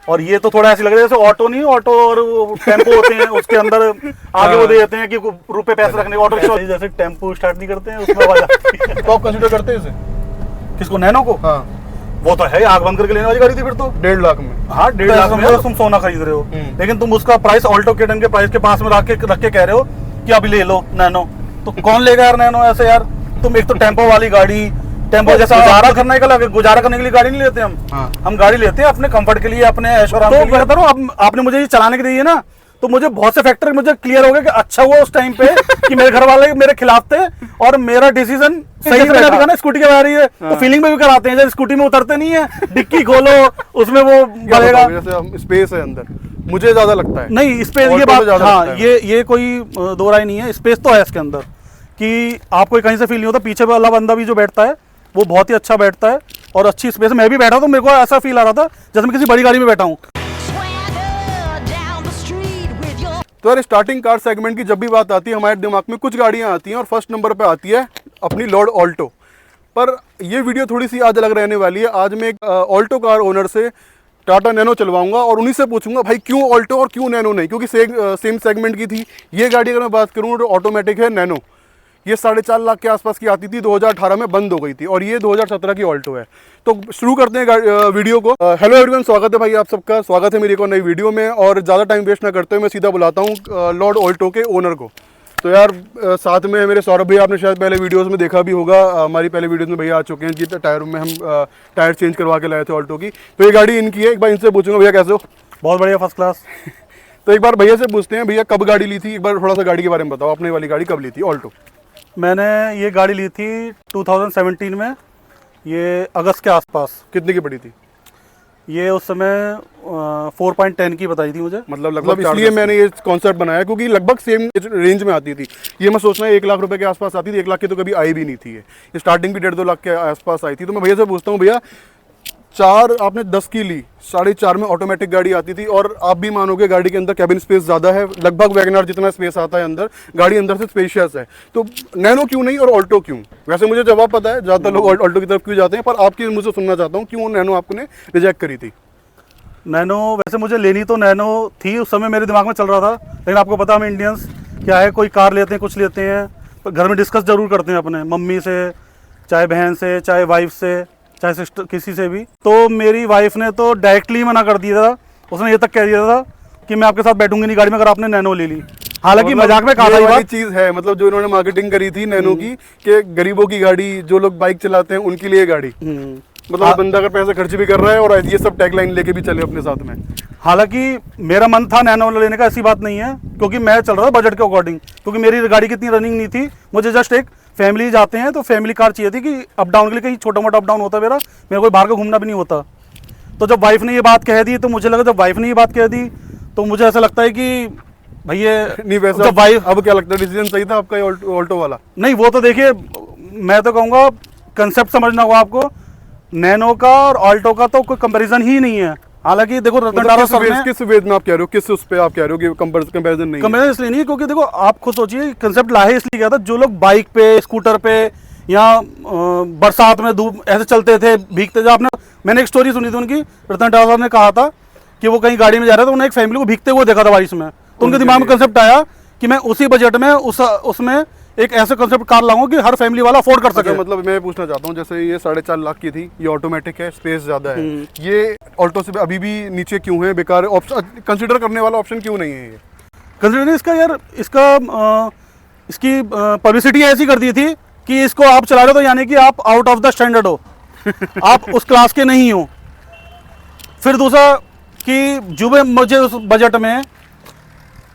और ये तो थोड़ा ऐसे लग रहा है जैसे ऑटो नहीं, ऑटो और टेम्पो होते हैं उसके अंदर आगे वो दे देते हैं कि रुपए पैसे रखने, ऑटो रिक्शा जैसे टेम्पो स्टार्ट नहीं करते हैं उसमें आवाज आती है। तो आप कंसीडर करते हैं इसे? किसको, नैनो को? हाँ, वो तो है आग बंद करके लेने वाली गाड़ी थी फिर तो। 1.5 लाख में। हाँ 1.5 लाख में तुम सोना खरीद रहे हो, लेकिन तुम उसका प्राइस ऑल्टो केटन के प्राइस के पास में रख के कह रहे हो कि अभी ले लो नैनो। तो कौन लेगा यार नैनो ऐसे यार? तुम एक तो टेम्पो वाली गाड़ी, टेम्पो जैसा गुजारा करने के लिए गाड़ी नहीं लेते हम। हाँ। हम गाड़ी लेते हैं अपने कंफर्ट के लिए, अपने ऐशोआराम के लिए। तो बताओ आपने मुझे ये चलाने के लिए है ना, तो मुझे बहुत से फैक्टर मुझे क्लियर हो गए कि अच्छा हुआ उस टाइम पे कि मेरे घर वाले मेरे खिलाफ थे और मेरा डिसीजन सही था ना। स्कूटी के बारे में तो फीलिंग में भी कराते हैं, जब स्कूटी में उतरते नहीं है, डिक्की खोलो उसमें वो बढ़ेगा, जैसे स्पेस है अंदर, मुझे ज्यादा लगता है। नहीं स्पेस, ये बात हाँ, ये कोई दो राय नहीं है, स्पेस तो है इसके अंदर कि आपको कहीं से फील नहीं होता। पीछे वाला बंदा भी जो बैठता है वो बहुत ही अच्छा बैठता है और अच्छी स्पेस। मैं भी बैठा तो मेरे को ऐसा फील आ रहा था जैसे मैं किसी बड़ी गाड़ी में बैठा हूँ। तो यार स्टार्टिंग कार सेगमेंट की जब भी बात आती है हमारे दिमाग में कुछ गाड़ियां आती हैं और फर्स्ट नंबर पे आती है अपनी लॉर्ड ऑल्टो। पर ये वीडियो थोड़ी सी आज अलग रहने वाली है। आज मैं एक ऑल्टो कार ओनर से टाटा नैनो चलवाऊंगा और उन्हीं से पूछूंगा भाई क्यों ऑल्टो और क्यों नैनो नहीं, क्योंकि सेम सेगमेंट की थी ये गाड़ी। अगर मैं बात करूँ तो ऑटोमेटिक है नैनो, ये 4.5 लाख के आसपास की आती थी, 2018 में बंद हो गई थी, और ये 2017 की ऑल्टो है। तो शुरू करते हैं वीडियो को। हेलो एवरीवन, स्वागत है भाई आप सबका, स्वागत है मेरी एक और नई वीडियो में। और ज़्यादा टाइम वेस्ट ना करते हुए मैं सीधा बुलाता हूँ लॉर्ड ऑल्टो के ओनर को। तो यार साथ में मेरे सौरभ भैया, आपने शायद पहले वीडियोस में देखा भी होगा, हमारी पहले वीडियोस में भैया आ चुके हैं जी। टायर में हम टायर चेंज करवा के लाए थे ऑल्टो की। तो ये गाड़ी इनकी है, एक बार इनसे पूछूंगा भैया कैसे हो? बहुत बढ़िया, फर्स्ट क्लास। तो एक बार भैया से पूछते हैं, भैया कब गाड़ी ली थी, एक बार थोड़ा सा गाड़ी के बारे में बताओ, अपने वाली गाड़ी कब ली थी ऑल्टो? मैंने ये गाड़ी ली थी 2017 में, ये अगस्त के आसपास। कितने की पड़ी थी ये? उस समय 4.10 की बताई थी मुझे। मतलब लगभग, इसलिए मैंने ये कॉन्सेप्ट बनाया क्योंकि लगभग सेम रेंज में आती थी। ये मैं सोचना है 1 लाख रुपए के आसपास आती थी, 1 लाख की तो कभी आई भी नहीं थी। ये स्टार्टिंग भी 1.5-2 लाख के आसपास आई थी। तो मैं भैया से पूछता हूँ, भैया 4 आपने 10 की ली, 4.5 में ऑटोमेटिक गाड़ी आती थी, और आप भी मानोगे गाड़ी के अंदर कैबिन स्पेस ज़्यादा है, लगभग वैगनआर जितना स्पेस आता है अंदर, गाड़ी अंदर से स्पेशियस है। तो नैनो क्यों नहीं और ऑल्टो क्यों? वैसे मुझे जवाब पता है, ज़्यादातर लोग ऑल्टो की तरफ क्यों जाते हैं, पर आपकी मुझे सुनना चाहता हूँ क्यों नैनो आपने रिजेक्ट करी थी? नैनो वैसे मुझे लेनी तो नैनो थी, उस समय मेरे दिमाग में चल रहा था, लेकिन आपको पता हम इंडियंस क्या है, कोई कार लेते हैं, कुछ लेते हैं, पर घर में डिस्कस जरूर करते हैं अपने मम्मी से, चाहे बहन से, चाहे वाइफ से, चाहे सिस्टर, किसी से भी। तो मेरी वाइफ ने तो डायरेक्टली मना कर दिया था, उसने ये तक कह दिया था कि मैं आपके साथ बैठूंगी नहीं गाड़ी में अगर आपने नैनो ले ली। हालांकि मजाक में कहा था, ये वाली चीज है, मतलब जो इन्होंने मार्केटिंग करी थी नैनो की कि गरीबों की गाड़ी, जो लोग बाइक चलाते हैं उनके लिए गाड़ी, मतलब बंदा अगर पैसे खर्च भी कर रहा है और ये सब टैगलाइन लेके भी चले अपने साथ में। हालांकि मेरा मन था नैनो लेने का, ऐसी बात नहीं है, क्योंकि मैं चल रहा था बजट के अकॉर्डिंग, क्योंकि मेरी गाड़ी की इतनी रनिंग नहीं थी। मुझे जस्ट एक फैमिली जाते हैं तो फैमिली कार चाहिए थी कि अप डाउन के लिए, कहीं छोटा मोटा अप डाउन होता है मेरा कोई बाहर का घूमना भी नहीं होता। तो जब वाइफ ने ये बात कह दी तो मुझे लगा, जब वाइफ ने ये बात कह दी तो मुझे ऐसा लगता है कि भैया नहीं, वैसे जब वाइफ, अब क्या लगता है डिसीजन सही था आपका ऑल्टो वाला? नहीं, वो तो देखिए, मैं तो कहूँगा कंसेप्ट समझना होगा आपको। नैनो का और ऑल्टो का तो कोई कंपैरिजन ही नहीं है। हालांकि देखो रतन टाटा सर ने, किस वेज में आप कह रहे हो, किस उस पे आप कह रहे हो कि कंपैरिजन नहीं है? कंपैरिजन इसलिए नहीं है क्योंकि देखो आप खुद सोचिए, कंसेप्ट लाए इसलिए गया था, जो लोग बाइक पे, स्कूटर पे या बरसात में धूप ऐसे चलते थे, भीगते थे। मैंने एक स्टोरी सुनी थी उनकी, रतन टाटा सर ने कहा था कि वो कहीं गाड़ी में जा रहे थे, उन्होंने एक फैमिली को भीगते हुए देखा था बारिश में, तो उनके दिमाग में कंसेप्ट आया कि मैं उसी बजट में उसमें एक ऐसे कंसेप्ट कार लाऊंगा कि हर फैमिली वाला अफोर्ड कर सके। मतलब मैं पूछना चाहता हूँ, जैसे ये 4.5 लाख की थी, ये ऑटोमेटिक है, स्पेस ज्यादा है, ये ऑल्टो से अभी भी नीचे क्यों है? बेकार ऑप्शन कंसीडर करने वाला ऑप्शन क्यों नहीं है ये? कंसीडर नहीं इसका यार, इसकी पब्लिसिटी ऐसी कर दी थी कि इसको आप चला रहे हो तो यानी कि आप आउट ऑफ द स्टैंडर्ड हो, आप उस क्लास के नहीं हो। फिर दूसरा कि जो भी मुझे उस बजट में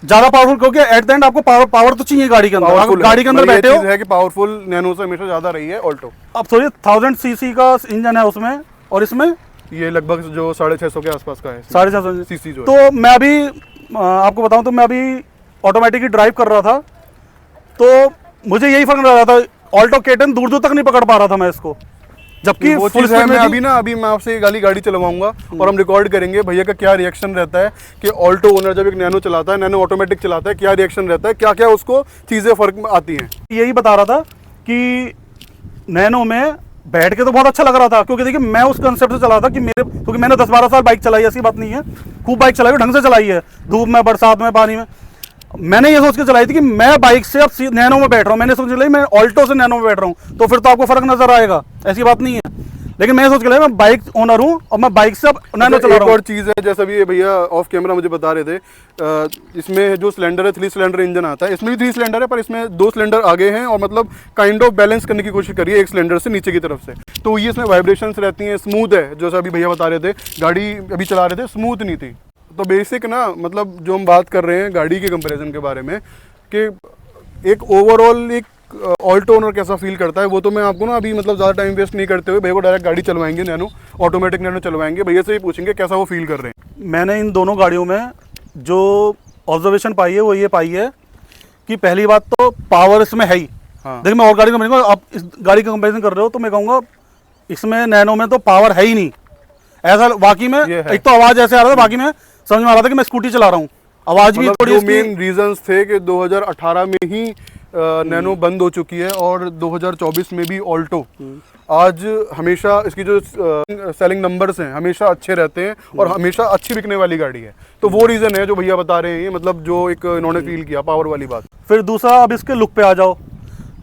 ज्यादा पावरफुल, क्योंकि एट द एंड आपको पावर तो चाहिए गाड़ी के अंदर, गाड़ी के अंदर बैठे हो। है कि पावरफुल नैनो से हमेशा ज्यादा रही है ऑल्टो। अब सॉरी 1000 सीसी का इंजन है उसमें, और इसमें ये लगभग जो 650 के आसपास का है, 650 सीसी जो। तो मैं अभी आपको बताऊं तो मैं अभी ऑटोमेटिक ही ड्राइव कर रहा था, तो मुझे यही फर्क लग रहा था, ऑल्टो केटन दूर दूर तक नहीं पकड़ पा रहा था मैं इसको, जबकि वो चीज़ है। मैं अभी मैं आपसे गाड़ी चलवाऊंगा और हम रिकॉर्ड करेंगे भैया का क्या रिएक्शन रहता है कि ऑल्टो ओनर जब एक नैनो चलाता है, नैनो ऑटोमेटिक चलाता है, क्या रिएक्शन रहता है, क्या क्या उसको चीज़ें फर्क आती हैं। यही बता रहा था कि नैनो में बैठ के तो बहुत अच्छा लग रहा था, क्योंकि देखिए मैं उस कंसेप्ट से चला था कि मेरे, क्योंकि मैंने 10-12 साल बाइक चलाई, ऐसी बात नहीं है, खूब बाइक चलाई, ढंग से चलाई है, धूप में, बरसात में, पानी में। मैंने ये सोच के चलाई थी कि मैं बाइक से अब नैनो में बैठ रहा हूँ, मैंने सोच के चलाई मैं ऑल्टो से नैनो में बैठ रहा हूँ, तो फिर तो आपको फर्क नजर आएगा, ऐसी बात नहीं है। लेकिन मैं सोच के मैं बाइक ओनर हूँ और मैं बाइक से अब नैनो चला रहा हूँ। और चीज़ है, जैसा भी ये भैया ऑफ कैमरा मुझे बता रहे थे, इसमें जो सिलेंडर है 3 सिलेंडर इंजन आता है, इसमें भी 3 सिलेंडर है, पर इसमें 2 सिलेंडर आगे हैं, और मतलब काइंड ऑफ बैलेंस करने की कोशिश करिए एक सिलेंडर से नीचे की तरफ से, तो ये इसमें वाइब्रेशंस रहती हैं, स्मूथ है, जैसा अभी भैया बता रहे थे, गाड़ी अभी चला रहे थे स्मूथ नहीं थी। तो बेसिक ना, मतलब जो हम बात कर रहे हैं गाड़ी के कंपैरिजन के बारे में, कि एक ओवरऑल एक ऑल्टो ओनर कैसा फील करता है, वो तो मैं आपको ना अभी मतलब ज़्यादा टाइम वेस्ट नहीं करते हुए भैया को डायरेक्ट गाड़ी चलवाएंगे, नैनो ऑटोमेटिक नैनो चलवाएंगे, भैया से ही पूछेंगे कैसा वो फील कर रहे हैं। मैंने इन दोनों गाड़ियों में जो ऑब्जर्वेशन पाई है वो ये पाई है कि पहली बात तो पावर इसमें है ही। हाँ। देखिए मैं और गाड़ी को, आप इस गाड़ी का कंपैरिजन कर रहे हो तो मैं कहूँगा इसमें नैनो में तो पावर है ही नहीं, ऐसा वाकई में। एक तो आवाज़ ऐसे आ रहा था, बाकी में समझ में आ रहा था कि मैं स्कूटी चला रहा हूँ, आवाज़ भी थोड़ी। मेन रीजंस थे कि 2018 में ही नैनो बंद हो चुकी है, और 2024 में भी ऑल्टो आज हमेशा इसकी जो सेलिंग नंबर्स हैं हमेशा अच्छे रहते हैं, और हमेशा अच्छी बिकने वाली गाड़ी है, तो वो रीज़न है जो भैया बता रहे हैं, ये मतलब जो एक इन्होंने फील किया पावर वाली बात। फिर दूसरा, अब इसके लुक पे आ जाओ।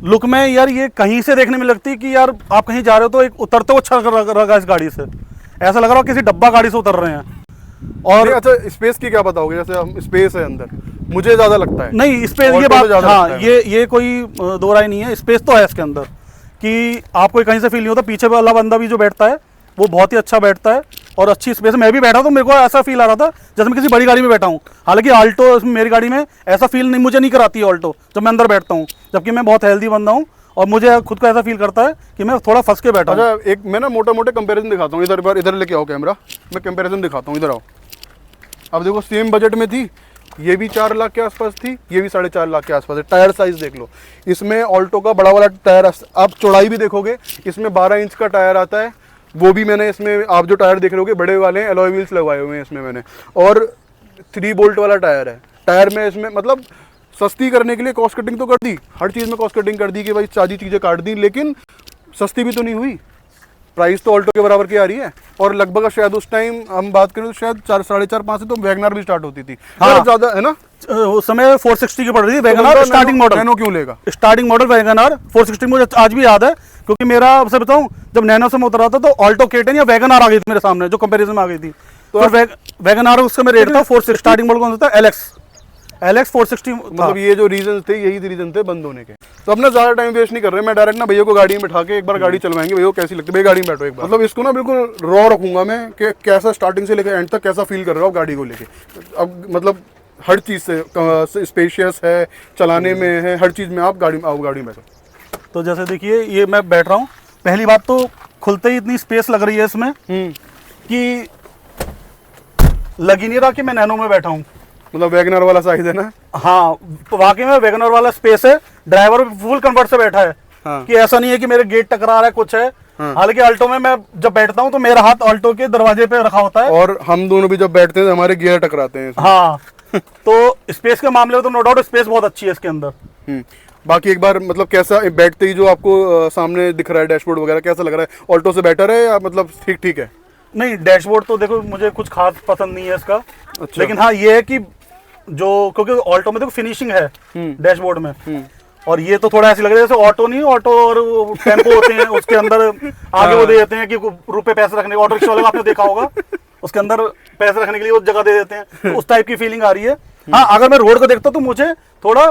लुक में यार ये कहीं से देखने में लगती कि यार आप कहीं जा रहे हो तो एक उतरते हुए अच्छा लगा इस गाड़ी से, ऐसा लग रहा हो किसी डब्बा गाड़ी से उतर रहे हैं। और अच्छा, स्पेस की क्या बताओगे, जैसे हम स्पेस है अंदर, मुझे ज़्यादा लगता है नहीं स्पेस, ये बात हाँ, ये कोई दो राय नहीं है, स्पेस तो है इसके अंदर कि आपको कहीं से फील नहीं होता। पीछे वाला बंदा भी जो बैठता है वो बहुत ही अच्छा बैठता है, और अच्छी स्पेस। मैं भी बैठा तो मेरे को ऐसा फील आ रहा था जैसे मैं किसी बड़ी गाड़ी में बैठा हूँ, हालांकि आल्टो मेरी गाड़ी में ऐसा फील नहीं, मुझे नहीं कराती है ऑल्टो जब मैं अंदर बैठता हूँ, जबकि मैं बहुत हेल्दी बंदा हूँ और मुझे खुद को ऐसा फील करता है कि मैं थोड़ा फंस के बैठा हूँ। अच्छा, एक मैं ना मोटा मोटे कंपैरिजन दिखाता हूँ, इधर लेके आओ कैमरा, मैं कंपैरिजन दिखाता हूँ, इधर आओ। अब देखो सेम बजट में थी, ये भी 4 लाख के आसपास थी, ये भी 4.5 लाख के आसपास है। टायर साइज देख लो, इसमें ऑल्टो का बड़ा वाला टायर, आप चौड़ाई भी देखोगे इसमें 12 इंच का टायर आता है, वो भी मैंने इसमें, आप जो टायर देख रहे होगे बड़े वाले हैं, एलॉय व्हील्स लगवाए हुए हैं इसमें मैंने, और 3 बोल्ट वाला टायर है। टायर में इसमें मतलब सस्ती करने के लिए कॉस्ट कटिंग तो कर दी, हर चीज़ में कॉस्ट कटिंग कर दी कि भाई सारी चीज़ें काट दी, लेकिन सस्ती भी तो नहीं हुई, प्राइस तो ऑल्टो के बराबर की आ रही है। और लगभग शायद उस टाइम हम बात करें तो शायद 4, 4.5, 5 से तो वैगनार भी स्टार्ट होती थी। हाँ, ज़्यादा है ना, उस समय 460 की पड़ रही थी वैगनार स्टार्टिंग मॉडल। नैनो क्यों लेगा? स्टार्टिंग मॉडल वैगनार 460 मुझे आज भी याद है, क्योंकि मेरा आपसे बताऊं जब नैनो से मैं उतरा था तो ऑल्टो केटन या वैगनार आ गई थी मेरे सामने, जो कंपैरिजन में आ गई थी। तो वैगनार उस समय रेट था 460, स्टार्टिंग मॉडल कौन सा था, एलएक्स 460। मतलब ये जो रीजन थे, यही रीजन थे बंद होने के। तो अब ना ज़्यादा टाइम वेस्ट नहीं कर रहे, मैं डायरेक्ट ना भैया को गाड़ी में बैठा के एक बार गाड़ी चलवाएंगे, भैया कैसी लगती है, भैया गाड़ी में बैठो एक बार। मतलब इसको ना बिल्कुल रॉ रखूंगा मैं कि कैसा स्टार्टिंग से लेकर एंड तक कैसा फील कर रहा हूँ गाड़ी को लेके। अब मतलब हर चीज़ से स्पेशियस है, चलाने में है, हर चीज़ में आप गाड़ी में बैठो। तो जैसे देखिए ये मैं बैठ रहा हूँ, पहली बात तो खुलते ही इतनी स्पेस लग रही है इसमें कि लग ही नहीं रहा कि मैं नैनो में बैठा हूँ। मतलब वैगनर वाला साइज है ना। हाँ, वाकई में वैगनर वाला स्पेस है, ड्राइवर फुल कंफर्ट से बैठा है। हाँ। कि ऐसा नहीं है कि मेरे गेट टकरा रहा है कुछ है। हाँ। हालांकि अल्टो में मैं जब बैठता हूँ तो मेरा हाथ अल्टो के दरवाजे पे रखा होता है, और हम दोनों भी जब बैठते हैं तो हमारे गियर टकराते हैं। हाँ तो स्पेस के मामले में तो नो डाउट स्पेस बहुत अच्छी है इसके अंदर। बाकी एक बार मतलब कैसा बैठते ही जो आपको सामने दिख रहा है डैशबोर्ड वगैरह, कैसा लग रहा है? ऑल्टो से बेटर है या मतलब ठीक ठीक है? नहीं, डैशबोर्ड तो देखो मुझे कुछ खास पसंद नहीं है इसका। अच्छा। लेकिन हाँ ये है कि जो, क्योंकि ऑल्टो में देखो फिनिशिंग है डैशबोर्ड में, और ये तो थोड़ा ऐसे लग रहा है जैसे ऑटो नहीं, ऑटो और टेम्पो होते हैं उसके अंदर आगे वो दे देते हैं कि रुपए पैसे रखने, ऑटो रिक्शा वाले आपने देखा होगा उसके अंदर पैसे रखने के लिए वो जगह दे देते हैं, तो उस टाइप की फीलिंग आ रही है। हाँ, अगर मैं रोड को देखता तो मुझे थोड़ा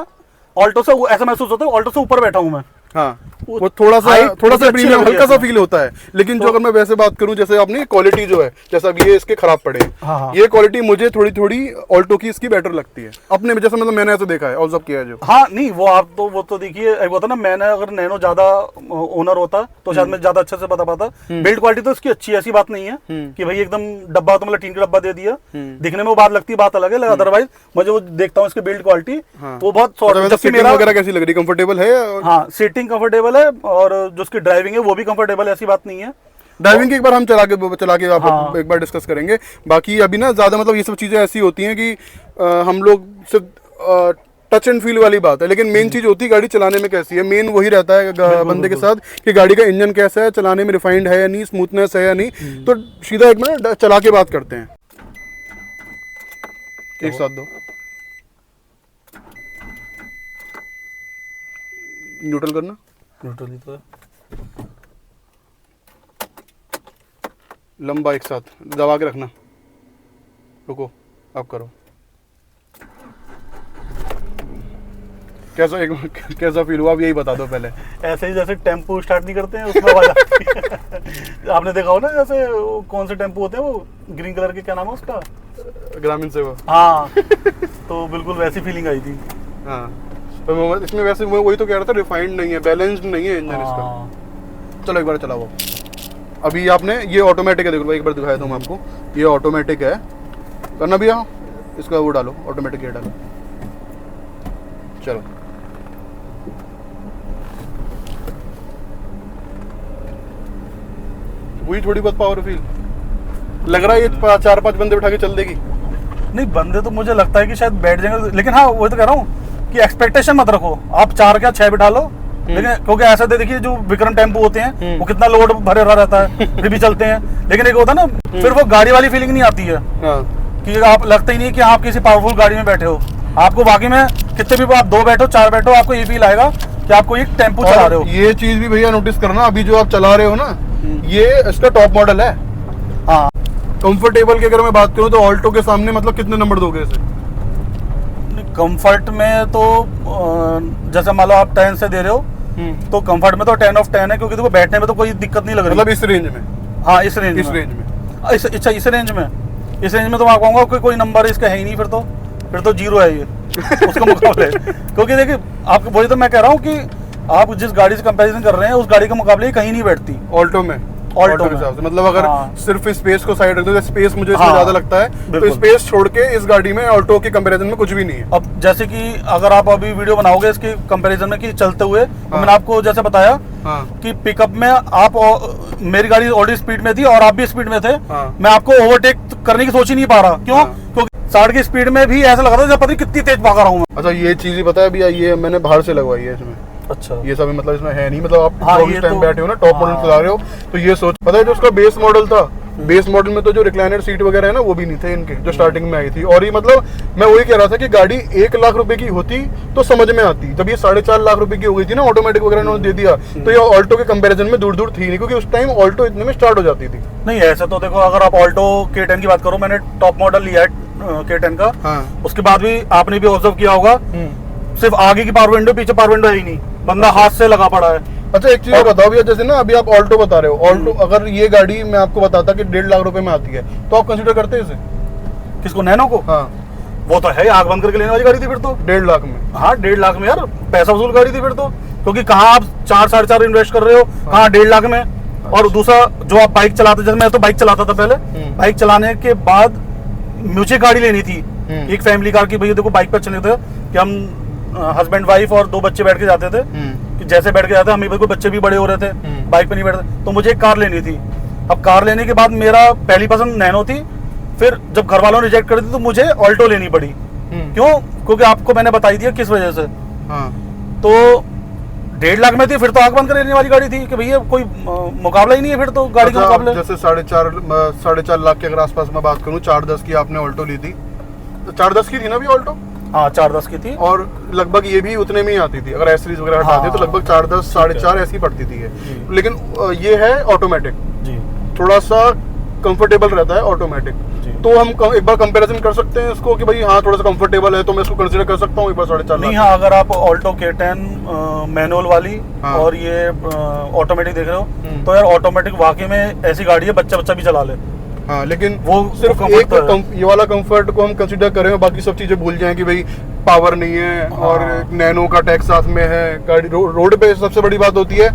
ऑल्टो से ऐसा महसूस होता है, ऑल्टो से ऊपर बैठा हूँ मैं। हाँ, वो थोड़ा सा प्रीमियम हल्का सा फील होता है। लेकिन जो अगर मैं वैसे बात करूं, जैसे आपने क्वालिटी जो है, जैसा अब ये इसके खराब पड़े, हाँ, ये क्वालिटी मुझे थोड़ी थोड़ी ऑल्टो की इसकी बेटर लगती है अपने में, जैसे मतलब मैंने ऐसा देखा है ऑब्जर्व किया है जो। हाँ नहीं, वो तो देखिए एक होता ना, मैंने अगर नैनो ज्यादा ओनर होता तो शायद मैं ज्यादा अच्छे से बता पाता। बिल्ड क्वालिटी तो इसकी अच्छी है, ऐसी बात नहीं है कि भाई एकदम डब्बा तो मतलब टीन का डब्बा दे दिया, दिखने में वो बात लगती है, बात अलग है। अदरवाइज मुझे वो देखता हूँ इसकी बिल्ड क्वालिटी वो बहुत वगैरह कैसी लग रही, कंफर्टेबल है? हाँ, सीटिंग कंफर्टेबल है, और जो उसकी ड्राइविंग है वो भी कंफर्टेबल है, ऐसी बात नहीं है। ड्राइविंग की एक बार हम चला के आप हाँ। एक बार डिस्कस करेंगे। बाकी अभी ना ज़्यादा मतलब ये सब चीज़ें ऐसी होती हैं कि हम लोग सिर्फ टच एंड फील वाली बात है, लेकिन मेन चीज होती है गाड़ी चलाने में कैसी है। मेन वही रहता है बंदे के साथ कि गाड़ी का इंजन कैसा है, चलाने में रिफाइंड है या नहीं, स्मूथनेस है या नहीं। तो सीधा एक मिनट चला के बात करते हैं। एक साथ दो, न्यूट्रल करना, न्यूट्रल तो है। लंबा एक साथ दबा के रखना। रुको, अब करो। कैसा फील हुआ, अब यही बता दो पहले। ऐसे ही जैसे टेम्पो स्टार्ट नहीं करते हैं उसमें आवाज आती है। आपने देखा हो ना, जैसे कौन से टेम्पो होते हैं वो ग्रीन कलर के, क्या नाम है उसका, ग्रामीण से वो। हाँ तो बिल्कुल वैसी फीलिंग आई थी। हाँ, तो इसमें वैसे मैं वही तो कह रहा था, रिफाइंड नहीं है, बैलेंस्ड नहीं है इंजन इसका। चलो एक बार चलाओ। अभी आपने ये ऑटोमेटिक है, देखो भाई एक बार दिखाया था मैं आपको, ये ऑटोमेटिक है। करना भी आओ, इसका वो डालो, ऑटोमेटिक गियर डालो। चलो वही थोड़ी बहुत पावर फील लग रहा है। ये 4-5 बंदे बिठा के चल देगी। नहीं, बंदे तो मुझे लगता है कि शायद बैठ जाएंगे, लेकिन हाँ वही तो कह रहा हूँ कि एक्सपेक्टेशन मत रखो। आप 4 क्या 6 बिठा लो, लेकिन क्योंकि ऐसा देखिए जो विक्रम टेम्पो होते हैं वो कितना लोड भरे रहा रहता है, फिर भी चलते हैं। लेकिन एक होता है ना, फिर वो गाड़ी वाली फीलिंग नहीं आती है कि आप लगता ही नहीं कि आप किसी पावरफुल गाड़ी में बैठे हो। आपको वाकई में कितने भी आप 2 बैठो 4 बैठो, आपको ये फील आएगा कि आपको एक टेम्पो चला रहे हो। ये चीज भी भैया नोटिस करना, अभी जो आप चला रहे हो ना, ये इसका टॉप मॉडल है। हाँ, कंफर्टेबल की अगर मैं बात करूं तो ऑल्टो के सामने मतलब कितने नंबर दोगे इसे? कंफर्ट में तो जैसे मान लो आप 10 से दे रहे हो, तो कंफर्ट में तो 10 ऑफ 10 है, क्योंकि देखो बैठने में तो कोई दिक्कत नहीं लग रही। मतलब इस रेंज में? हाँ, इस रेंज में। इस रेंज में तो मैं कहूँगा कि कोई नंबर इसका है ही नहीं, फिर तो 0 है ये उसका मुकाबले। क्योंकि देखिए आपको वही तो मैं कह रहा हूँ कि आप जिस गाड़ी से कंपैरिजन कर रहे हैं उस गाड़ी के मुकाबले ही कहीं नहीं बैठती ऑल्टो में। ऑल्टो के हिसाब से मतलब अगर सिर्फ स्पेस को साइड रख दो, स्पेस मुझे इसमें ज्यादा लगता है, तो स्पेस छोड़ के इस गाड़ी में ऑल्टो के कंपैरिजन में कुछ भी नहीं है। अब जैसे कि अगर आप अभी वीडियो बनाओगे इसके कंपैरिजन में कि चलते हुए, तो मैंने आपको जैसे बताया कि पिकअप में आप, मेरी गाड़ी ऑलरेडी स्पीड में थी और आप भी स्पीड में थे, मैं आपको ओवरटेक करने की सोच ही नहीं पा रहा। क्यों? क्योंकि 60 की स्पीड में भी ऐसा लगा था जब पता नहीं कितनी तेज भागा रहा हूँ मैं। अच्छा, ये चीज ही पता है भैया, ये मैंने बाहर से लगवाई है इसमें। अच्छा, ये सब मतलब इसमें है नहीं, मतलब आप ये टाइम तो, बैठे हो ना, टॉप मॉडल चला रहे हो, तो ये सोच पता है जो उसका बेस मॉडल था, बेस मॉडल में तो जो रिक्लाइनर सीट वगैरह है ना वो भी नहीं थे इनके, जो स्टार्टिंग में आई थी। और ये मतलब मैं वही कह रहा था कि गाड़ी 1 लाख रुपए की होती तो समझ में आती, जब ये 4.5 लाख रुपए की हो गई थी ना, ऑटोमेटिक वगैरह उन्होंने दे दिया, तो ये ऑल्टो के कंपैरिजन में दूर दूर थी नहीं, क्योंकि उस टाइम ऑल्टो इतने में स्टार्ट हो जाती थी। नहीं ऐसा तो देखो, अगर आप ऑल्टो K10 की बात करो, मैंने टॉप मॉडल लिया है K10 का। उसके बाद भी आपने भी ऑब्जर्व किया होगा, सिर्फ आगे की पावर विंडो, पीछे पावर विंडो है ही नहीं, बंदा हाथ से लगा पड़ा है। अच्छा, एक चीज बताओ भैया, जैसे ना अभी आप ऑल्टो बता रहे हो, ऑल्टो अगर ये गाड़ी मैं आपको बताता कि 1.5 लाख रुपए में आती है, तो आप कंसीडर करते हैं इसे? किसको, नैनो को? हाँ, वो तो है आग बंद करके लेने वाली गाड़ी थी फिर तो। 1.5 लाख में? हाँ, 1.5 लाख में यार पैसा वसूल गाड़ी थी फिर तो, क्योंकि कहाँ आप 4-4.5 इन्वेस्ट कर रहे हो, कहाँ 1.5 लाख में। और दूसरा जो आप बाइक चलाते, जैसे मैं तो बाइक चलाता था पहले, बाइक चलाने के बाद मुझे गाड़ी लेनी थी एक फैमिली कार की। भैया देखो बाइक पे चले थे कि हम हस्बैंड वाइफ और 2 बच्चे बैठ के जाते थे, कि जैसे बैठ के जाते हम, बिल्कुल बच्चे भी बड़े हो रहे थे, बाइक पे नहीं बैठते, तो मुझे एक कार लेनी थी। अब कार लेने के बाद मेरा पहली पसंद नैनो थी, फिर जब घर वालों ने रिजेक्ट कर दी तो मुझे ऑल्टो लेनी पड़ी। क्यों? क्योंकि आपको मैंने बता ही दिया किस वजह से। तो 1.5 लाख में थी, फिर तो आग बंद कर लेने वाली गाड़ी थी कि भैया कोई मुकाबला ही नहीं है फिर तो गाड़ी का मुकाबला। जैसे 4.5 लाख के अगर आसपास मैं बात करूँ, 4.10 की आपने ऑल्टो ली थी, तो 4.10 की थी ना भी ऑल्टो? हाँ, 4.10 की थी, और लगभग ये भी उतने में ही आती थी, अगर एसरीज वगैरह हटाते तो लगभग 4.10 4.5 ऐसी पड़ती थी ये। लेकिन ये है ऑटोमेटिक, थोड़ा सा कंफर्टेबल रहता है ऑटोमेटिक, तो हम एक बार कंपैरिजन कर सकते हैं इसको कि भाई हाँ थोड़ा सा कंफर्टेबल है, तो मैं इसको कंसीडर कर सकता हूँ एक बार 4.5 लाख। नहीं, हाँ, अगर आप ऑल्टो K10 मैनुअल वाली और ये ऑटोमेटिक देख रहे हो, तो यार ऑटोमेटिक वाकई में ऐसी गाड़ी है बच्चा भी चला ले। हाँ, लेकिन वो सिर्फ एक ये वाला कंफर्ट को हम कंसीडर करें, बाकी सब चीजें भूल जाएं कि भाई पावर नहीं है और नैनो का टैक्स साथ में है, गाड़ी रोड पे सबसे बड़ी बात होती है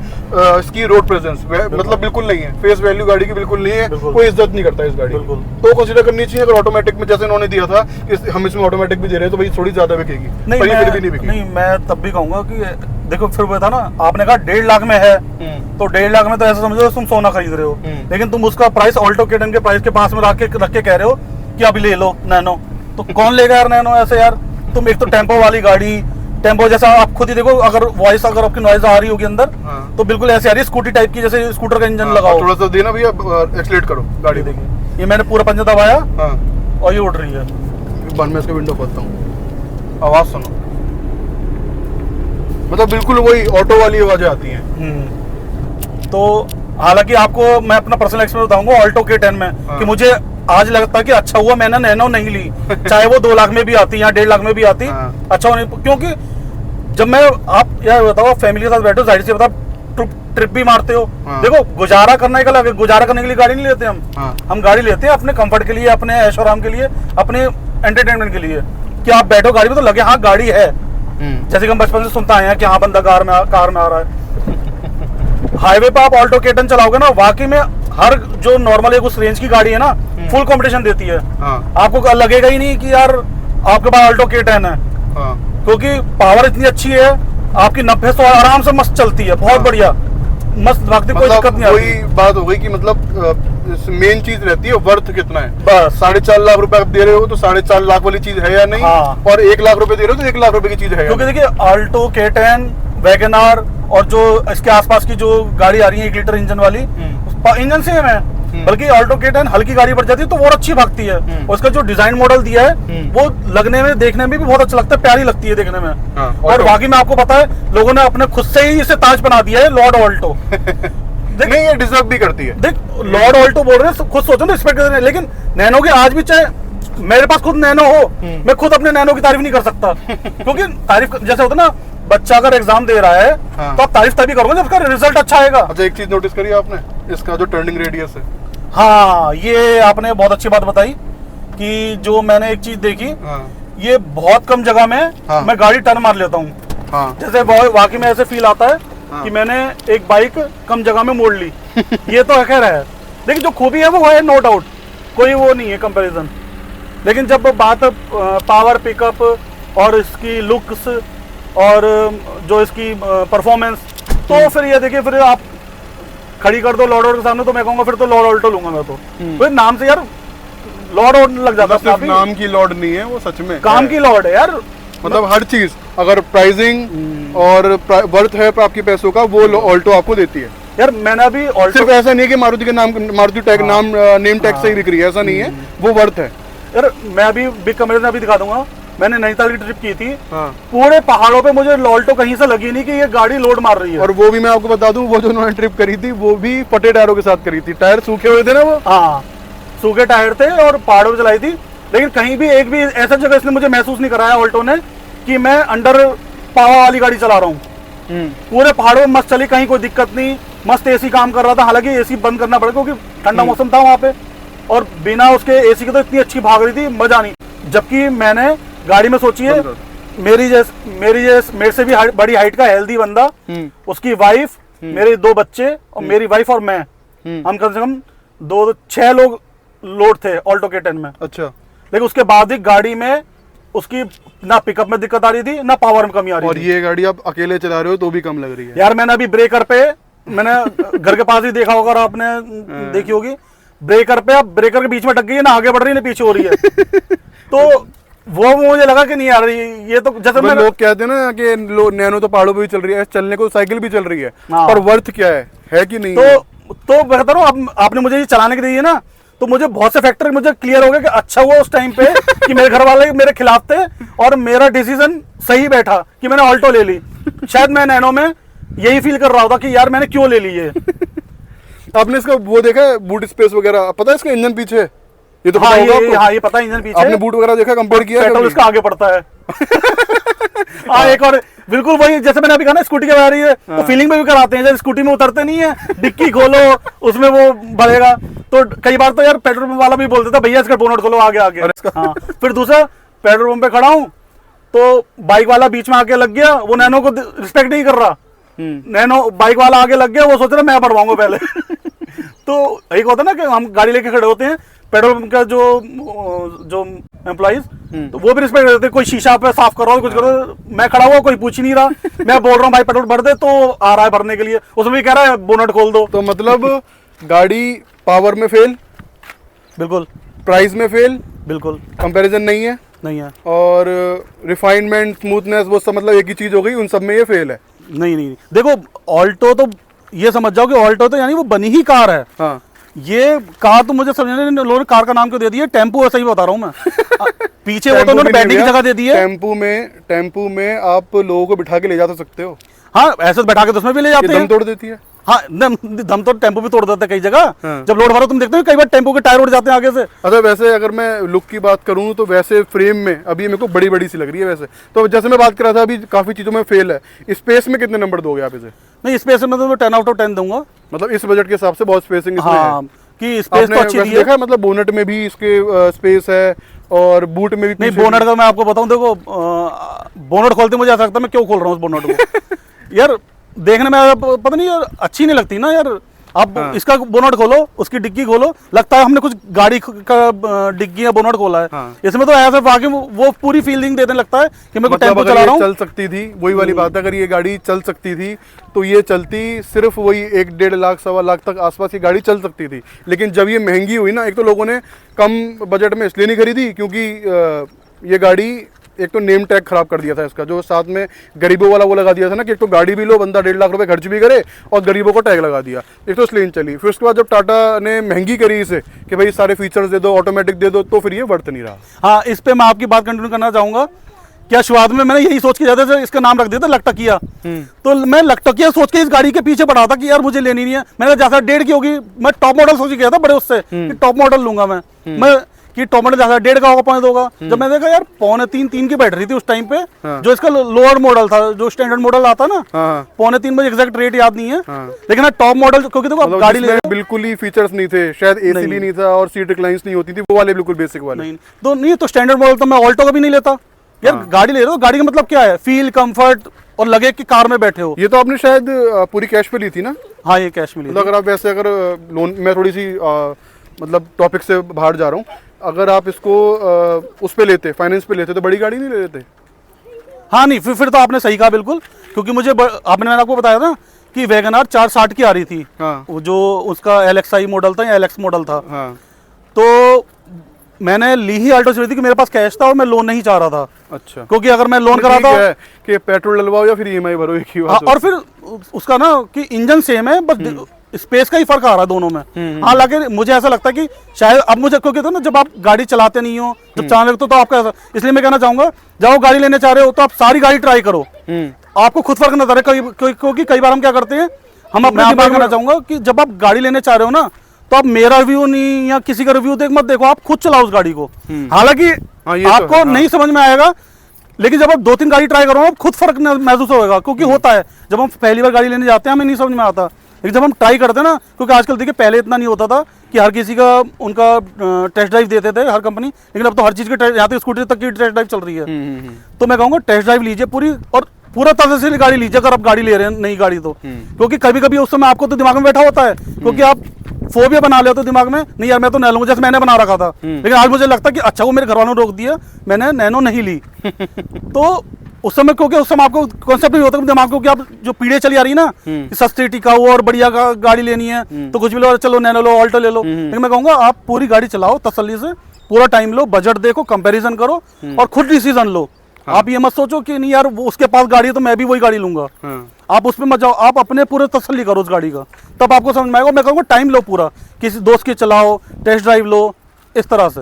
इसकी रोड प्रेजेंस, मतलब बिल्कुल नहीं है, फेस वैल्यू गाड़ी की बिल्कुल नहीं है, कोई इज्जत नहीं करता इस गाड़ी, तो कंसीडर करनी चाहिए। अगर ऑटोमेटिक में जैसे इन्होंने दिया था कि हम इसमें ऑटोमेटिक भी दे रहे हैं, तो भाई थोड़ी ज्यादा बिकेगी। नहीं, मैं तब भी कहूंगा कि देखो फिर वो था ना, आपने कहा 1.5 लाख में है, तो 1.5 लाख में तो ऐसा समझो तुम सोना खरीद रहे हो, लेकिन तुम उसका प्राइस ऑल्टो K10 के प्राइस के पास में रख के कह रहे हो कि अभी ले लो नैनो, तो कौन लेगा यार नैनो ऐसे यार? तुम एक तो टेम्पो वाली गाड़ी, टेम्पो जैसा आप खुद ही देखो, अगर वॉइस अगर आपकी नॉइज आ रही होगी अंदर, तो बिल्कुल ऐसे आ रही है स्कूटी टाइप की, जैसे स्कूटर का इंजन लगाओ। थोड़ा सा देना भैया, एक्सीलेट करो गाड़ी। देखिए ये मैंने पूरा पंजा दबाया और ये उड़ रही है। बंद में इसका विंडो खोलता हूँ, आवाज सुनो, मतलब बिल्कुल वही ऑटो वाली आवाजें आती हैं। तो हालांकि आपको मैं अपना पर्सनल एक्सपीरियंस बताऊंगा ऑल्टो K10 में, कि मुझे आज लगता है कि अच्छा हुआ मैंने नैनो नहीं ली, चाहे वो 2 लाख में भी आती या 1.5 लाख में भी आती, अच्छा हुआ नहीं। क्योंकि जब मैं, आप यार बताओ, फैमिली के साथ बैठो, जाहिर सी बता ट्रिप भी मारते हो, देखो गुजारा करने का लगे, गुजारा करने के लिए गाड़ी नहीं लेते हम गाड़ी लेते हैं अपने कंफर्ट के लिए, अपने ऐश आराम के लिए, अपने एंटरटेनमेंट के लिए, कि आप बैठो गाड़ी में तो लगे हाँ गाड़ी है। जैसे कि हम बचपन से सुनते आए हैं कि हाँ बंदा कार में आ रहा है। हाईवे पे आप ऑल्टो K10 चलाओगे ना, वाकई में हर जो नॉर्मल एक उस रेंज की गाड़ी है ना, फुल कंपटीशन देती है। आपको लगेगा ही नहीं कि यार आपके पास ऑल्टो K10 है, क्योंकि पावर इतनी अच्छी है, आपकी 90-100 आराम से मस्त चलती है, बहुत बढ़िया मस्त भागती, कोई दिक्कत नहीं आती। वही बात हो गई कि मतलब मेन चीज रहती है वर्थ कितना है। बस 4.5 लाख रुपए आप दे रहे हो तो 4.5 लाख वाली चीज है या नहीं, और 1 लाख रुपए दे रहे हो तो 1 लाख रुपए की चीज है। क्योंकि देखिए ऑल्टो K10, वैगनआर और जो इसके आसपास की जो गाड़ी आ रही है 1 लीटर इंजन वाली, इंजन सेम है, बल्कि ऑल्टो K10 हल्की गाड़ी बढ़ जाती है तो वो अच्छी भागती है। और उसका जो डिजाइन मॉडल दिया है वो लगने में, देखने में भी बहुत अच्छा लगता है, प्यारी लगती है देखने में। और बाकी में आपको पता है लोगों ने अपने खुद से ही इसे ताज बना दिया है, लॉर्ड ऑल्टो। नहीं, ये डिजर्व भी करती है। देख लॉर्ड ऑल्टो बोल रहे हैं, खुद सोचो ना, रिस्पेक्ट कर रहे हैं, लेकिन नैनो की आज भी, चाहे मेरे पास खुद नैनो हो, मैं खुद अपने नैनो की तारीफ नहीं कर सकता। क्योंकि तारीफ जैसे होता ना, बच्चा अगर एग्जाम दे रहा है तो आप तारीफ तभी करोगे जब उसका रिजल्ट अच्छा आएगा। अच्छा, एक चीज नोटिस करिए आपने, इसका जो टर्निंग रेडियस है। हाँ, ये आपने बहुत अच्छी बात बताई कि जो मैंने एक चीज देखी, ये बहुत कम जगह में मैं गाड़ी टर्न मार लेता हूँ। जैसे वाकई में ऐसे फील आता है कि मैंने एक बाइक कम जगह में मोड़ ली। ये तो खैर है, लेकिन जो खूबी है वो है, नो डाउट, कोई वो नहीं है कंपैरिजन। लेकिन जब बात पावर, पिकअप और इसकी लुक्स और जो इसकी परफॉर्मेंस, तो फिर ये देखिए, फिर आप खड़ी कर दो लॉर्ड ऑल्टो के सामने तो मैं कहूँगा फिर तो लॉर्ड ऑल्टो लूंगा मैं तो। फिर नाम से यार लॉर्ड ऑल्टो लग जाता है। सिर्फ नाम की लॉर्ड नहीं है वो, सच में काम की लॉर्ड है यार। मतलब हर चीज, अगर प्राइसिंग और वर्थ है आपके पैसों का, वो ऑल्टो आपको देती है। यार मैंने अभी ऑल्टो, सिर्फ ऐसा नहीं है कि मारुति के नाम, मारुति टैग नाम, नेम टैग से ही बिक रही है, ऐसा नहीं है, वो वर्थ है। यार मैं अभी बिग कंपैरिजन अभी दिखा दूंगा, मैंने नैनीताल की ट्रिप की थी, पूरे पहाड़ों पे मुझे ऑल्टो कहीं से लगी नहीं कि ये गाड़ी लोड मार रही है। और वो भी मैं आपको बता दूं, वो जो उन्होंने ट्रिप करी थी वो भी फटे टायरों के साथ करी थी, टायर सूखे हुए थे ना वो। हाँ, सूखे टायर थे और पहाड़ों पे चलाई थी, लेकिन कहीं भी एक भी ऐसा जगह इसने मुझे महसूस नहीं कराया ऑल्टो ने कि मैं अंडर पावर वाली गाड़ी चला रहा हूँ। पूरे पहाड़ों में मस्त चली, कहीं कोई दिक्कत नहीं, मस्त एसी काम कर रहा था। हालांकि एसी बंद करना पड़ा क्योंकि ठंडा मौसम था वहां पे, और बिना उसके एसी के तो इतनी अच्छी भाग रही थी, मजा नहीं। जबकि मैंने गाड़ी में सोचिए, मेरे से भी बड़ी हाइट का हेल्दी बंदा, उसकी वाइफ, मेरे 2 बच्चे और मेरी वाइफ और मैं, हम कम से कम 6 लोग लोड थे ऑल्टो K10 में। अच्छा, लेकिन उसके बाद ही गाड़ी में उसकी ना पिकअप में दिक्कत आ रही थी, ना पावर में कमी आ रही थी। और ये गाड़ी आप अकेले चला रहे हो तो भी कम लग रही है यार। मैंने अभी ब्रेकर पे, मैंने घर के पास ही देखा होगा, आपने देखी होगी, ब्रेकर पे अब ब्रेकर के बीच में अटक गई है, ना आगे बढ़ रही है ना पीछे हो रही है। तो वो मुझे लगा कि नहीं यार, ये तो जैसे लोग कहते हैं ना कि नैनो तो पहाड़ों पे भी चल रही है, चलने को साइकिल भी चल रही है, पर वर्थ क्या है कि नहीं? तो बेहतर हो, आपने मुझे ये चलाने के दी है ना, तो मुझे बहुत से फैक्टर मुझे क्लियर हो गए कि अच्छा हुआ उस टाइम पे कि मेरे घर वाले मेरे खिलाफ थे और मेरा डिसीजन सही बैठा कि मैंने ऑल्टो ले ली। शायद मैं नैनो में यही फील कर रहा होता कि यार मैंने क्यों ले ली है। आपने इसका वो देखा है, बूट स्पेस वगैरह पता है इसका इंजन पीछे है? ये तो हाँ, ये पता है इंजन पीछे। आपने बूट वगैरह देखा, कंपेयर किया? पेट्रोल इसका आगे पड़ता है। हाँ, एक और बिल्कुल वही, जैसे मैंने अभी कहा ना स्कूटी के बारे में, तो फीलिंग में भी कराते हैं, जब स्कूटी में उतरते नहीं है, डिक्की खोलो उसमें वो बढ़ेगा। तो कई बार तो यार पेट्रोल पंप वाला भी बोल देता भैया इसका बोनट खोलो आगे आगे। हाँ, फिर दूसरा पेट्रोल पंप पे खड़ा हूँ तो बाइक वाला बीच में आके लग गया, वो नैनो को रिस्पेक्ट नहीं कर रहा, नैनो बाइक वाला आगे लग गया, वो सोच रहा मैं बढ़वाऊंगा पहले। तो एक होता है ना कि हम गाड़ी लेके खड़े होते हैं, पेट्रोल पंप का जो एम्प्लॉइज, तो वो भी रिस्पेक्ट देते हैं, कोई शीशा पे साफ कर रहा हो, कुछ कर रहा हो, मैं खड़ा हुआ कोई पूछ ही नहीं रहा, मैं बोल रहा हूँ भाई पेट्रोल भर दे, तो आ रहा है भरने के लिए, उसमें भी कह रहा है बोनट खोल दो। तो मतलब गाड़ी पावर में फेल, बिल्कुल, प्राइस में फेल, बिल्कुल कंपैरिजन नहीं है। नहीं है। और रिफाइनमेंट, स्मूथनेस, वो सब मतलब एक ही चीज़ हो गई, उन सब में ये फेल है। नहीं, देखो ऑल्टो तो ये समझ जाओ कि ऑल्टो तो यानी वो बनी ही कार है। हाँ, ये कार तो मुझे समझने नहीं, लोगों ने कार का नाम क्यों दे दिया, टेम्पो ऐसा ही बता रहा हूँ मैं। पीछे वो तो उन्होंने बैठने की जगह दे दी है। टेम्पू में आप लोगों को बिठा के ले जा तो सकते हो। हाँ, ऐसे बैठा के तो उसमें भी ले जाते हैं। दम तोड़ देती है। हाँ, दम तो टेम्पो भी तोड़ देते हैं कई जगह। हाँ। जब लोड भरो तुम देखते हो कई बार टेम्पो के टायर उड़ जाते हैं आगे से। अच्छा, वैसे अगर मैं लुक की बात करूं तो वैसे फ्रेम में अभी मेरे को बड़ी बड़ी सी लग रही है वैसे। तो जैसे मैं बात कर रहा था अभी काफी चीजों में फेल है। स्पेस में कितने नंबर दोगे आप इसे? नहीं, स्पेस में तो मैं 10 आउट ऑफ 10 दूंगा। मतलब इस बजट के हिसाब से बहुत स्पेसिंग इसमें हाँ, है। कि स्पेस तो अच्छी दी है। देखा है, मतलब बोनट में भी इसके स्पेस है और बूट में भी। नहीं, बोनट का मैं आपको बताऊं, देखो बोनट खोलते मुझे ऐसा लगता है मैं क्यों खोल रहा हूँ उस बोनट को। यार देखने में पता नहीं यार अच्छी नहीं लगती ना यार। आप इसका बोनट खोलो, उसकी डिग्गी खोलो, लगता है हमने कुछ गाड़ी का डिग्गी या बोनट खोला है। हाँ। इसमें तो ऐसा वाकई वो पूरी फीलिंग देने लगता है कि मैं मतलब टेम्पो अगर चला ये रहा हूँ। चल सकती थी, वही वाली बात है, अगर ये गाड़ी चल सकती थी तो ये चलती सिर्फ वही 1-1.5 लाख 1.25 लाख तक आसपास ये गाड़ी चल सकती थी। लेकिन जब ये महंगी हुई ना, एक तो लोगों ने कम बजट में इसलिए नहीं खरीदी क्योंकि ये गाड़ी एक तो नेम टैग खराब कर दिया था इसका, जो साथ में गरीबों वाला वो लगा दिया था ना कि एक तो गाड़ी भी लो, बंदा 1.5 लाख रुपए खर्च भी करे और गरीबों को टैग लगा दिया। एक तो इसलिए चली। फिर उसके बाद जब टाटा ने महंगी करी इसे कि भाई सारे फीचर्स दे दो, ऑटोमेटिक दे दो, तो फिर ये वर्थ नहीं रहा। हाँ, इस पे मैं आपकी बात कंटिन्यू करना चाहूंगा। क्या शुरुआत में मैंने यही सोच के जाते थे, इसका नाम रख दिया था लकटकिया। तो मैं लकटकिया सोच के इस गाड़ी के पीछे पड़ा था कि यार मुझे लेनी नहीं है। मैंने जैसा 1.5 की होगी, मैं टॉप मॉडल सोच के गया था बड़े उससे कि टॉप मॉडल लूंगा मैं कि टॉप मॉडल जैसा 1.5 का होगा, 1.25 होगा। जब मैंने देखा यार 2.25-3 की बैठ रही थी उस टाइम पे। हाँ। जो इसका लोअर मॉडल था, जो स्टैंडर्ड मॉडल आता ना, हाँ। 2.25 मुझे एग्जैक्ट रेट याद नहीं है। हाँ। लेकिन टॉप मॉडल क्योंकि देखो मतलब गाड़ी ले बिल्कुल ही फीचर्स नहीं थे, शायद एसी भी नहीं था और सीट रिक्लाइंस नहीं होती थी, वो वाले बिल्कुल बेसिक वाले। नहीं तो स्टैंडर्ड मॉडल तो मैं ऑल्टो का भी नहीं लेता यार। गाड़ी ले रहे हो, गाड़ी का मतलब क्या है, फील, कंफर्ट और लगे कि कार में बैठे हो। ये तो आपने शायद पूरी कैश पे ली थी ना? हाँ, ये कैश में ली थी। मतलब अगर आप वैसे अगर लोन, मैं थोड़ी सी मतलब टॉपिक से बाहर जा रहा हूँ, अगर आप इसको उस पे लेते, फाइनेंस पे लेते तो बड़ी गाड़ी नहीं ले लेते? हाँ, नहीं फिर तो आपने सही कहा बिल्कुल, क्योंकि मैंने आपको बताया था कि वैगनआर 460 की आ रही थी। हाँ। वो जो उसका LXI मॉडल था या LX मॉडल था। हाँ। तो मैंने ली ही आल्टो चली थी कि मेरे पास कैश था और मैं लोन नहीं चाह रहा था। अच्छा। क्योंकि अगर मैं लोन कराता कि पेट्रोल डलवाओ या फिर EMI भरो, एक ही बात और फिर उसका ना कि इंजन सेम है, बस स्पेस का ही फर्क आ रहा है दोनों में। हालांकि मुझे ऐसा लगता है कि शायद अब मुझे, क्योंकि तो ना जब आप गाड़ी चलाते नहीं हो, जब चलाने लगते हो तो आपका, इसलिए मैं कहना चाहूंगा जब आप गाड़ी लेने चाह रहे हो तो आप सारी गाड़ी ट्राई करो, आपको खुद फर्क नजर है। क्योंकि कई बार हम क्या करते हैं, हम अपने दिमाग में, कहना चाहूंगा कि जब आप गाड़ी लेने चाह रहे हो ना, तो आप मेरा रिव्यू नहीं या किसी का रिव्यू देख मत देखो, आप खुद चलाओ उस गाड़ी को। हालांकि आपको नहीं समझ में आएगा, लेकिन जब आप 2-3 गाड़ी ट्राई करो आप खुद फर्क महसूस होगा। क्योंकि होता है जब हम पहली बार गाड़ी लेने जाते हैं हमें नहीं समझ में आता, लेकिन जब हम ट्राई करते हैं ना, क्योंकि आजकल देखिए पहले इतना नहीं होता था कि हर किसी का उनका टेस्ट ड्राइव देते थे हर कंपनी, लेकिन अब तो हर चीज़ के यहाँ तक स्कूटी तक की टेस्ट ड्राइव चल रही है। तो मैं कहूँगा टेस्ट ड्राइव लीजिए पूरी, और पूरा तसल्ली गाड़ी लीजिए अगर आप गाड़ी ले रहे हैं नई गाड़ी तो। क्योंकि कभी कभी उस समय आपको तो दिमाग में बैठा होता है, क्योंकि आप फोबिया बना ले तो दिमाग में, नहीं यार मैं तो नैनो लूंगा, जैसे मैंने बना रखा था। लेकिन आज मुझे लगता है कि अच्छा वो मेरे घर वालों ने रोक दिया, मैंने नैनो नहीं ली। तो उस समय, क्योंकि उस समय आपको कॉन्सेप्ट नहीं होता दिमाग को कि आप जो पीढ़ी चली आ रही है ना कि सस्ती टिकाऊ और बढ़िया गाड़ी लेनी है, तो कुछ भी लो, चलो नैनो लो, ऑल्टो ले लो। लेकिन मैं कहूँगा आप पूरी गाड़ी चलाओ तसल्ली से, पूरा टाइम लो, बजट देखो, कंपैरिजन करो और खुद डिसीजन लो। आप ये मत सोचो कि नहीं यार वो उसके पास गाड़ी है तो मैं भी वही गाड़ी लूंगा। आप उसमें मत जाओ, आप अपने पूरे तसल्ली करो उस गाड़ी का, तब आपको समझ में आएगा। मैं कहूँगा टाइम लो पूरा, किसी दोस्त की चलाओ, टेस्ट ड्राइव लो, इस तरह से।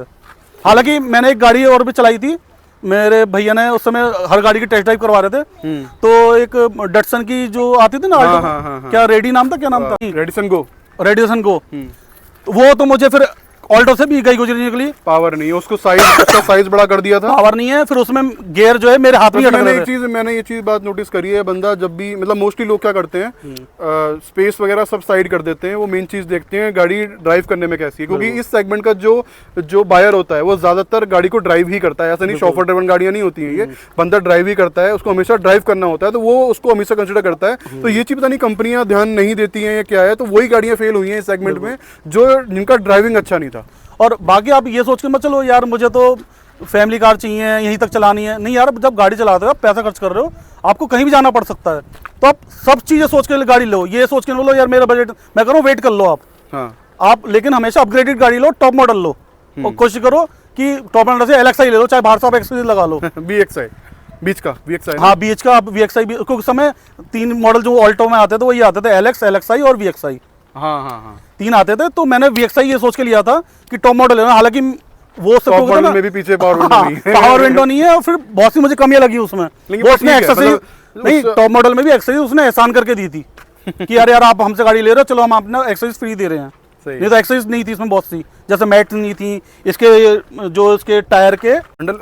हालांकि मैंने एक गाड़ी और भी चलाई थी, मेरे भैया ने उस समय हर गाड़ी की टेस्ट ड्राइव करवा रहे थे। तो एक डटसन की जो आती थी ना, क्या रेडी नाम था, क्या नाम था, रेडिसन गो। वो तो मुझे फिर ऑल्टो से भी गई गुजरी निकली, पावर नहीं है उसको, उसका साइज बड़ा कर दिया था, पावर नहीं है, फिर उसमें गियर जो है मेरे हाथ में मैंने ये चीज बात नोटिस करी है, बंदा जब भी, मतलब मोस्टली लोग क्या करते हैं, स्पेस वगैरह सब साइड कर देते हैं, वो मेन चीज देखते हैं गाड़ी ड्राइव करने में कैसी है। क्योंकि इस सेगमेंट का जो बायर होता है वो ज्यादातर गाड़ी को ड्राइव ही करता है, ऐसा नहीं शॉफर ड्राइवन गाड़ियां नहीं होती हैं, ये बंदा ड्राइव ही करता है, उसको हमेशा ड्राइव करना होता है, तो वो उसको हमेशा कंसिडर करता है। तो ये चीज पता नहीं कंपनियां ध्यान नहीं देती हैं या क्या है, तो वही गाड़ियां फेल हुई हैं इस सेगमेंट में जो जिनका ड्राइविंग अच्छा नहीं था। और बाकी आप ये सोच के मत चलो यार मुझे तो फैमिली कार चाहिए, यहीं तक चलानी है, नहीं यार, जब गाड़ी चलाते हो आप पैसा खर्च कर रहे हो, आपको कहीं भी जाना पड़ सकता है, तो आप सब चीज़ें सोच के गाड़ी लो। ये सोच के लो यार मेरा बजट, मैं कह रहा हूँ वेट कर लो आप। हाँ। आप लेकिन हमेशा अपग्रेडेड गाड़ी लो, टॉप मॉडल लो, और कोशिश करो कि टॉप एंड से LXi ले लो, चाहे बाहर से आप एक्सपीरियंस लगा लो। VXi बीच का VXi हाँ बीच का आप VXi भी, क्योंकि उस समय 3 मॉडल जो ऑल्टो में आते थे वो ये आते थे LX, LXi और VXi, हाँ हाँ हाँ 3 आते थे। तो मैंने VXi ये सोच के लिया था कि टॉप मॉडल है ना, हालांकि वो सब टॉप मॉडल में भी पीछे पावर विंडो नहीं है। पावर विंडो नहीं है, और फिर बहुत सी मुझे कमियां लगी उसमें। लेकिन वो वो उसने ठीक है, एक्सेसरीज मतलब नहीं, टॉप मॉडल में भी एक्सेसरीज उसने एहसान करके दी थी कि यार यार आप हमसे गाड़ी ले रहे हो, चलो हम अपना एक्सेसरीज फ्री दे रहे हैं। सही। नहीं तो एक्सेसरीज नहीं थी इसमें बहुत सी, जैसे मैट नहीं थी, इसके जो इसके टायर के हैंडल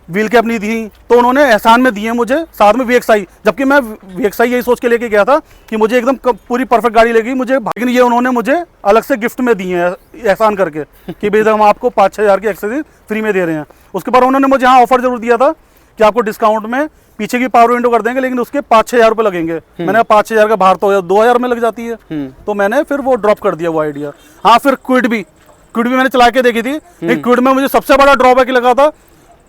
व्हील कैप नहीं दी, तो उन्होंने एहसान में दिए मुझे, साथ में VXi। जबकि मैं VXi यही सोच के लेके गया था कि मुझे एकदम पूरी परफेक्ट गाड़ी लेगी मुझे, लेकिन ये उन्होंने मुझे अलग से गिफ्ट में दी है एहसान करके कि भाई हम आपको 5-6 हज़ार की एक्सेसरीज फ्री में दे रहे हैं। उसके बाद उन्होंने मुझे हाँ ऑफर जरूर दिया था कि आपको डिस्काउंट में पीछे की पावर विंडो कर देंगे, लेकिन उसके 5-6 हज़ार रुपये लगेंगे। मैंने 5-6 हज़ार का बाहर तो 2 हज़ार में लग जाती है, तो मैंने फिर वो ड्रॉप कर दिया वो आइडिया। हाँ फिर क्विड भी मैंने चला के देखी थी, लेकिन क्विड में मुझे सबसे बड़ा ड्रॉबैक लगा था,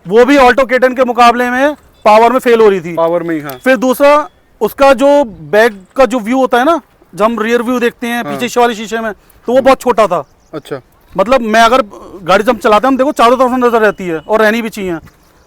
वो भी ऑल्टो K10 के मुकाबले में पावर में फेल हो रही थी। पावर में ही, हाँ। फिर दूसरा उसका जो बैक का जो व्यू होता है ना, जब हम रियर व्यू देखते हैं पीछे वाले शीशे में, तो वो बहुत छोटा था। अच्छा, मतलब मैं अगर गाड़ी जब चलाते हैं हम देखो चारों तरफ नजर रहती है और रहनी भी चाहिए,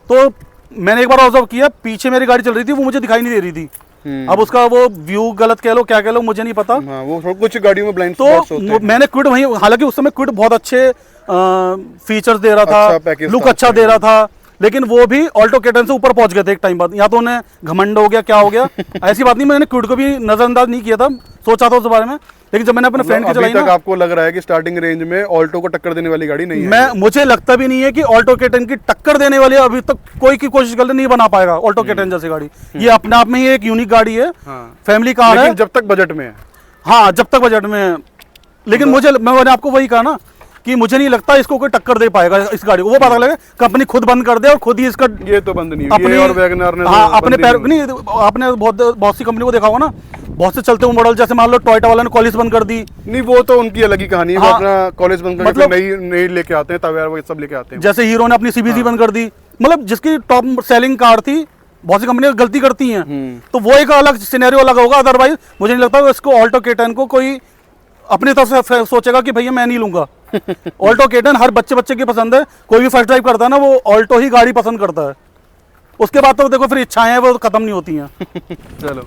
तो मैंने एक बार ऑब्जर्व किया पीछे मेरी गाड़ी चल रही थी, वो मुझे दिखाई नहीं दे रही थी। अब उसका वो व्यू गलत कह लो क्या कह लो मुझे नहीं पता। हाँ, वो कुछ गाड़ियों में ब्लाइंड तो स्पॉट्स होते हैं। मैंने क्विड वहीं, हालांकि उस समय क्विड बहुत अच्छे फीचर्स दे रहा अच्छा था, पैकेज लुक था, अच्छा दे रहा था, लेकिन वो भी ऑल्टो K10 से ऊपर पहुंच गए थे एक टाइम बाद। या तो उन्हें घमंड हो गया क्या हो गया ऐसी बात नहीं, मैंने क्विड को भी नजरअंदाज नहीं किया था, सोचा था उस बारे में, लेकिन जब मैंने अपने फ्रेंड की अभी चलाई तक ना, आपको लग रहा है कि स्टार्टिंग रेंज में ऑल्टो को टक्कर देने वाली गाड़ी नहीं है? मुझे लगता भी नहीं है कि ऑल्टो K10 की टक्कर देने वाली अभी तक कोई की कोशिश कर ले नहीं बना पाएगा ऑल्टो K10 जैसी गाड़ी। ये अपने आप में ही एक यूनिक गाड़ी है, फैमिली कार है, लेकिन जब तक बजट में है। हाँ जब तक बजट में है, लेकिन मैंने आपको वही कहा ना कि मुझे नहीं लगता इसको कोई टक्कर दे पाएगा इस गाड़ी को। वो पता लगे कंपनी खुद बंद कर दे और खुद ही इसका, ये तो बंद नहीं हुई, ये और वैगनआर ने हाँ तो अपने बंद पैर नहीं नहीं, आपने बहुत सी कंपनी को देखा होगा ना, बहुत से चलते हुए मॉडल, जैसे मान लो टोयोटा वाला ने कॉलेज बंद कर दी। नहीं, वो तो उनकी अलग ही कहानी है, वो हाँ, अपना कॉलेज बंद करके मतलब, नई लेके आते हैं, तवेरा वो सब लेके आते हैं। जैसे हीरो ने अपनी CBZ बंद कर दी, मतलब जिसकी टॉप सेलिंग कार थी, बहुत सी कंपनियां गलती करती हैं, तो वो एक अलग सिनेरियो अलग होगा। अदरवाइज मुझे नहीं लगता इसको ऑल्टो K10 को कोई अपनी तरफ से सोचेगा कि भैया मैं नहीं लूंगा। ऑल्टो K10 हर बच्चे की पसंद है, कोई भी फर्स्ट ड्राइव करता है ना वो ऑल्टो ही गाड़ी पसंद करता है, उसके बाद तो देखो फिर इच्छाएं हैं वो खत्म नहीं होती हैं। चलो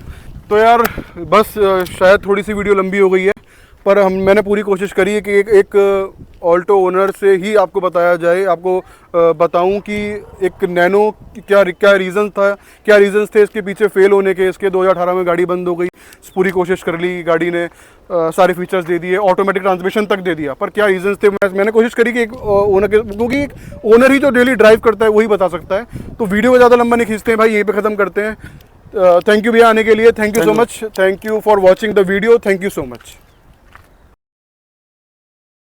तो यार बस शायद थोड़ी सी वीडियो लंबी हो गई है, पर मैंने पूरी कोशिश करी है कि एक ऑल्टो ओनर से ही आपको बताया जाए, आपको बताऊं कि एक नैनो क्या रीज़न था, क्या रीज़न्स थे इसके पीछे फेल होने के। इसके 2018 में गाड़ी बंद हो गई, पूरी कोशिश कर ली गाड़ी ने, सारे फीचर्स दे दिए, ऑटोमेटिक ट्रांसमिशन तक दे दिया, पर क्या रीज़न्स थे मैंने कोशिश करी कि एक ओनर के, क्योंकि एक ओनर ही जो डेली ड्राइव करता है वही बता सकता है। तो वीडियो को ज़्यादा लंबा नहीं खींचते हैं भाई, यहीं पे ख़त्म करते हैं। थैंक यू भैया आने के लिए, thank you so much, thank you for watching the video, thank you so much.